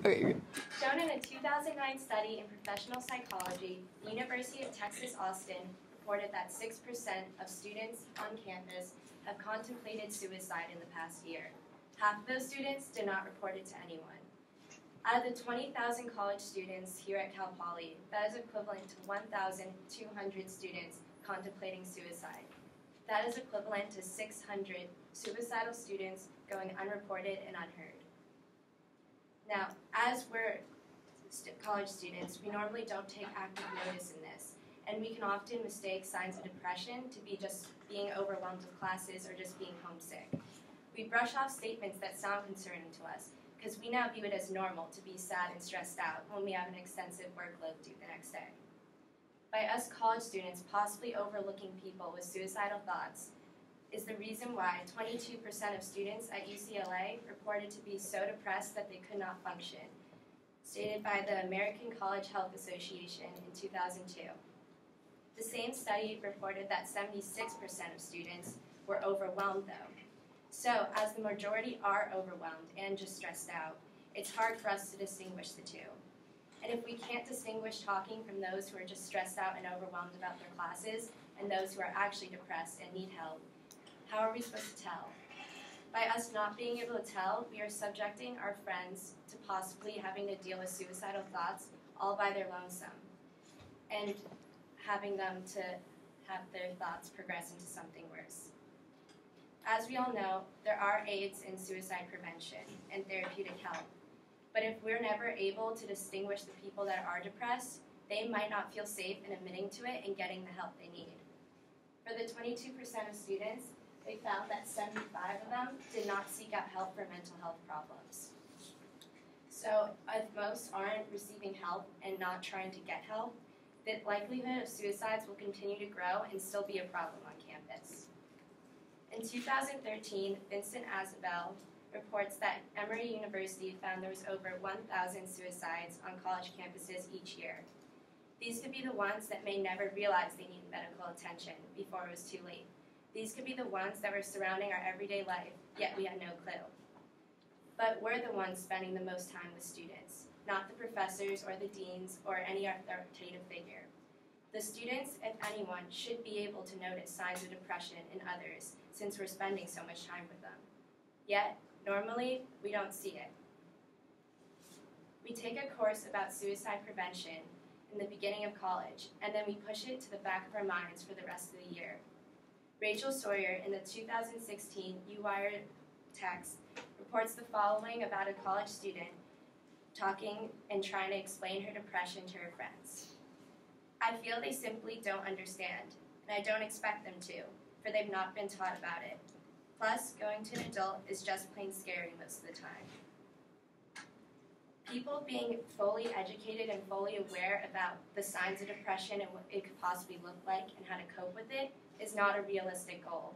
Okay. Shown in a 2009 study in professional psychology, the University of Texas Austin reported that 6% of students on campus have contemplated suicide in the past year. Half of those students did not report it to anyone. Out of the 20,000 college students here at Cal Poly, that is equivalent to 1,200 students contemplating suicide. That is equivalent to 600 suicidal students going unreported and unheard. Now, as we're college students, we normally don't take active notice in this, and we can often mistake signs of depression to be just being overwhelmed with classes or just being homesick. We brush off statements that sound concerning to us, because we now view it as normal to be sad and stressed out when we have an extensive workload due the next day. By us college students possibly overlooking people with suicidal thoughts is the reason why 22% of students at UCLA reported to be so depressed that they could not function, stated by the American College Health Association in 2002. The same study reported that 76% of students were overwhelmed though. So, as the majority are overwhelmed and just stressed out, it's hard for us to distinguish the two. And if we can't distinguish talking from those who are just stressed out and overwhelmed about their classes and those who are actually depressed and need help, how are we supposed to tell? By us not being able to tell, we are subjecting our friends to possibly having to deal with suicidal thoughts all by their lonesome and having them to have their thoughts progress into something worse. As we all know, there are aids in suicide prevention and therapeutic help. But if we're never able to distinguish the people that are depressed, they might not feel safe in admitting to it and getting the help they need. For the 22% of students, they found that 75 of them did not seek out help for mental health problems. So if most aren't receiving help and not trying to get help, the likelihood of suicides will continue to grow and still be a problem on campus. In 2013, Vincent Azabel reports that Emory University found there was over 1,000 suicides on college campuses each year. These could be the ones that may never realize they need medical attention before it was too late. These could be the ones that were surrounding our everyday life, yet we had no clue. But we're the ones spending the most time with students, not the professors or the deans or any authoritative figure. The students, if anyone, should be able to notice signs of depression in others since we're spending so much time with them. Yet, normally, we don't see it. We take a course about suicide prevention in the beginning of college, and then we push it to the back of our minds for the rest of the year. Rachel Sawyer, in the 2016 UWire text, reports the following about a college student talking and trying to explain her depression to her friends. I feel they simply don't understand, and I don't expect them to, for they've not been taught about it. Plus, going to an adult is just plain scary most of the time. People being fully educated and fully aware about the signs of depression and what it could possibly look like and how to cope with it is not a realistic goal.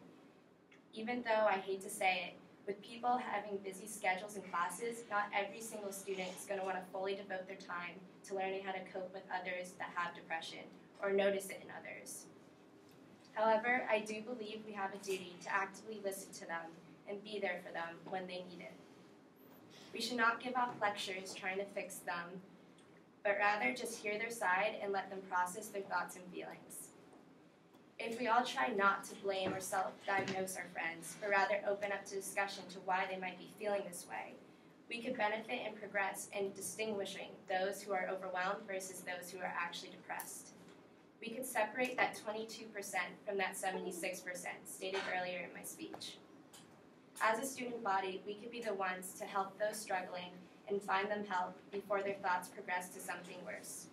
Even though I hate to say it, with people having busy schedules and classes, not every single student is going to want to fully devote their time to learning how to cope with others that have depression or notice it in others. However, I do believe we have a duty to actively listen to them and be there for them when they need it. We should not give off lectures trying to fix them, but rather just hear their side and let them process their thoughts and feelings. If we all try not to blame or self-diagnose our friends, but rather open up to discussion to why they might be feeling this way, we could benefit and progress in distinguishing those who are overwhelmed versus those who are actually depressed. We could separate that 22% from that 76% stated earlier in my speech. As a student body, we could be the ones to help those struggling and find them help before their thoughts progress to something worse.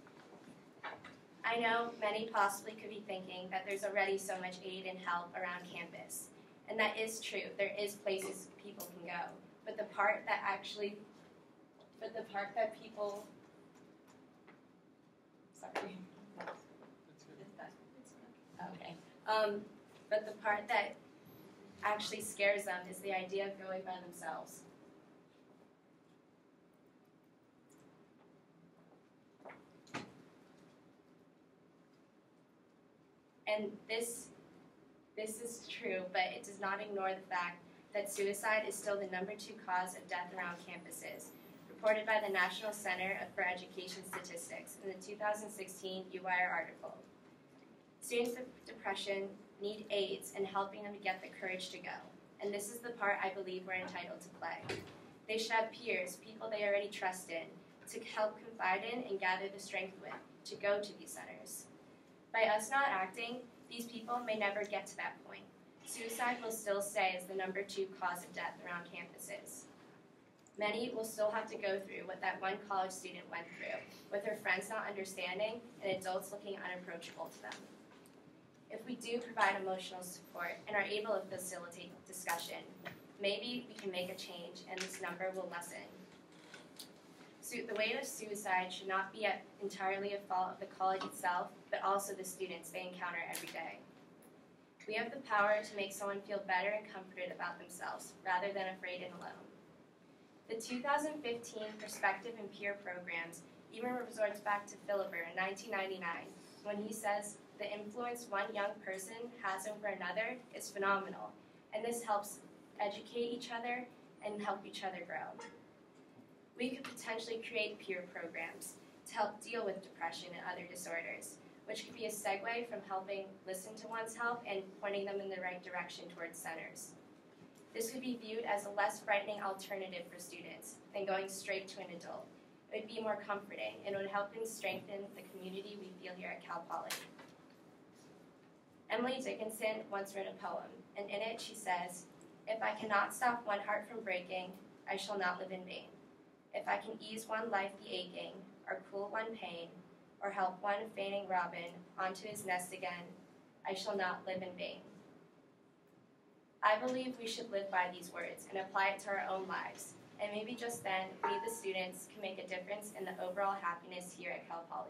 I know many possibly could be thinking that there's already so much aid and help around campus, and that is true. There is places people can go, but the part that people, sorry. Okay. But the part that actually scares them is the idea of going by themselves. And this is true, but it does not ignore the fact that suicide is still the #2 cause of death around campuses. reported by the National Center for Education Statistics in the 2016 UWire article. Students with depression need aids in helping them to get the courage to go, and this is the part I believe we're entitled to play. They should have peers, people they already trust in, to help confide in and gather the strength with to go to these centers. By us not acting, these people may never get to that point. Suicide will still stay as the #2 cause of death around campuses. Many will still have to go through what that one college student went through, with her friends not understanding and adults looking unapproachable to them. If we do provide emotional support and are able to facilitate discussion, maybe we can make a change and this number will lessen. The weight of suicide should not be entirely a fault of the college itself, but also the students they encounter every day. We have the power to make someone feel better and comforted about themselves, rather than afraid and alone. The 2015 Perspective and Peer programs even resorts back to Philibert in 1999, when he says, "The influence one young person has over another is phenomenal, and this helps educate each other and help each other grow." We could potentially create peer programs to help deal with depression and other disorders, which could be a segue from helping listen to one's help and pointing them in the right direction towards centers. This could be viewed as a less frightening alternative for students than going straight to an adult. It would be more comforting and would help and strengthen the community we feel here at Cal Poly. Emily Dickinson once wrote a poem, and in it she says, "If I cannot stop one heart from breaking, I shall not live in vain. If I can ease one life the aching, or cool one pain, or help one fainting robin onto his nest again, I shall not live in vain." I believe we should live by these words and apply it to our own lives, and maybe just then, we the students can make a difference in the overall happiness here at Cal Poly.